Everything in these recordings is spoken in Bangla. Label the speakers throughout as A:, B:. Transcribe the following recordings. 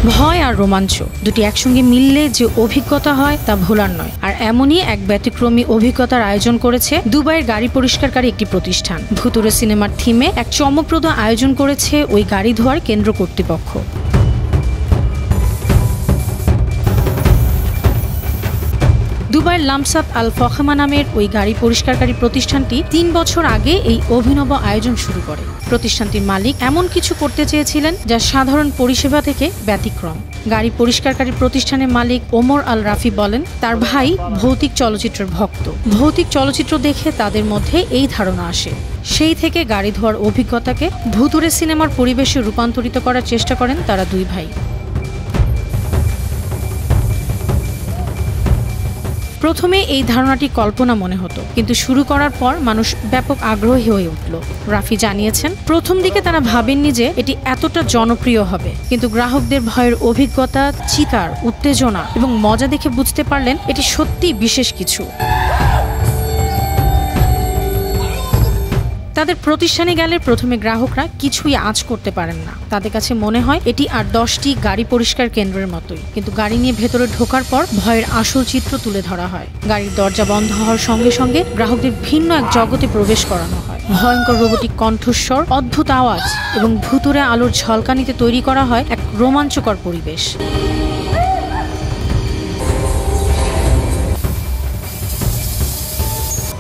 A: ভয় আর রোমাঞ্চ দুটি একসঙ্গে মিললে যে অভিজ্ঞতা হয় তা ভোলার নয়। আর এমনই এক ব্যতিক্রমী অভিজ্ঞতার আয়োজন করেছে দুবাইয়ের গাড়ি পরিষ্কারকারী একটি প্রতিষ্ঠান। ভুতুড়ে সিনেমার থিমে এক চমকপ্রদ আয়োজন করেছে ওই গাড়ি ধোয়ার কেন্দ্র কর্তৃপক্ষ। দুবাইয়ের লামসাত আল ফখামা নামের ওই গাড়ি পরিষ্কারকারী প্রতিষ্ঠানটি ৩ বছর আগে এই অভিনব আয়োজন শুরু করে। প্রতিষ্ঠানটির মালিক এমন কিছু করতে চেয়েছিলেন যা সাধারণ পরিষেবা থেকে ব্যতিক্রম। গাড়ি পরিষ্কারকারী প্রতিষ্ঠানের মালিক ওমর আল রাফি বলেন, তার ভাই ভৌতিক চলচ্চিত্রের ভক্ত। ভৌতিক চলচ্চিত্র দেখে তাদের মধ্যে এই ধারণা আসে। সেই থেকে গাড়ি ধোয়ার অভিজ্ঞতাকে ভুতুড়ে সিনেমার পরিবেশে রূপান্তরিত করার চেষ্টা করেন তারা দুই ভাই। প্রথমে এই ধারণাটি কল্পনা মনে হতো, কিন্তু শুরু করার পর মানুষ ব্যাপক আগ্রহী হয়ে উঠল। রাফি জানিয়েছেন, প্রথম দিকে তারা ভাবেননি যে এটি এতটা জনপ্রিয় হবে, কিন্তু গ্রাহকদের ভয়ের অভিজ্ঞতা, চিৎকার, উত্তেজনা এবং মজা দেখে বুঝতে পারলেন এটি সত্যিই বিশেষ কিছু। তাদের প্রতিষ্ঠানে গেলে প্রথমে গ্রাহকরা কিছুই আঁচ করতে পারেন না। তাদের কাছে মনে হয় এটি আর 10টি গাড়ি পরিষ্কার কেন্দ্রের মতোই। কিন্তু গাড়ি নিয়ে ভেতরে ঢোকার পর ভয়ের আসল চিত্র তুলে ধরা হয়। গাড়ির দরজা বন্ধ হওয়ার সঙ্গে সঙ্গে গ্রাহকদের ভিন্ন এক জগতে প্রবেশ করানো হয়। ভয়ঙ্কর রোবটিক কণ্ঠস্বর, অদ্ভুত আওয়াজ এবং ভুতুড়ে আলোর ঝলকানিতে তৈরি করা হয় এক রোমাঞ্চকর পরিবেশ।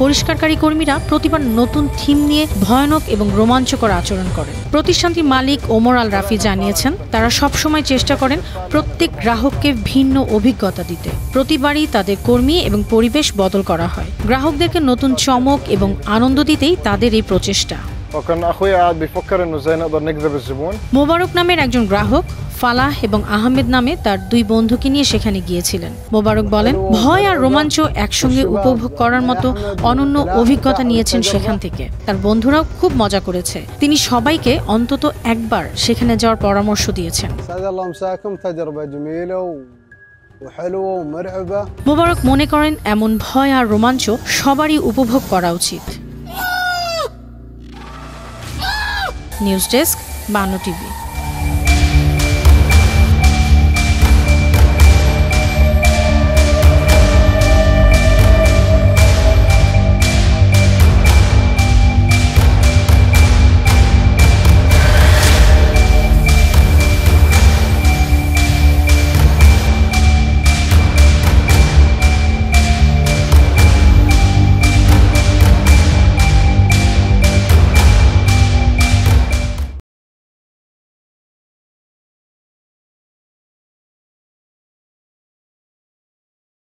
A: পরিষ্কারকারী কর্মীরা প্রতিবার নতুন থিম নিয়ে ভয়ানক এবং রোমাঞ্চকর আচরণ করেন। প্রতিষ্ঠানটির মালিক ওমর আল রাফি জানিয়েছেন, তারা সবসময় চেষ্টা করেন প্রত্যেক গ্রাহককে ভিন্ন অভিজ্ঞতা দিতে। প্রতিবারই তাদের কর্মী এবং পরিবেশ বদল করা হয়। গ্রাহকদেরকে নতুন চমক এবং আনন্দ দিতেই তাদের এই প্রচেষ্টা। মোবারক নামের একজন গ্রাহক ফালাহ এবং আহমেদ নামে তার দুই বন্ধুকে নিয়ে সেখানে গিয়েছিলেন। মোবারক বলেন, ভয় আর রোমাঞ্চ একসঙ্গে উপভোগ করার মতো অনন্য অভিজ্ঞতা নিয়েছেন সেখান থেকে। তার বন্ধুরাও খুব মজা করেছে। তিনি সবাইকে অন্তত একবার সেখানে যাওয়ার পরামর্শ দিয়েছেন। মোবারক মনে করেন এমন ভয় আর রোমাঞ্চ সবারই উপভোগ করা উচিত। নিউজ ডেস্ক, বানো টিভি।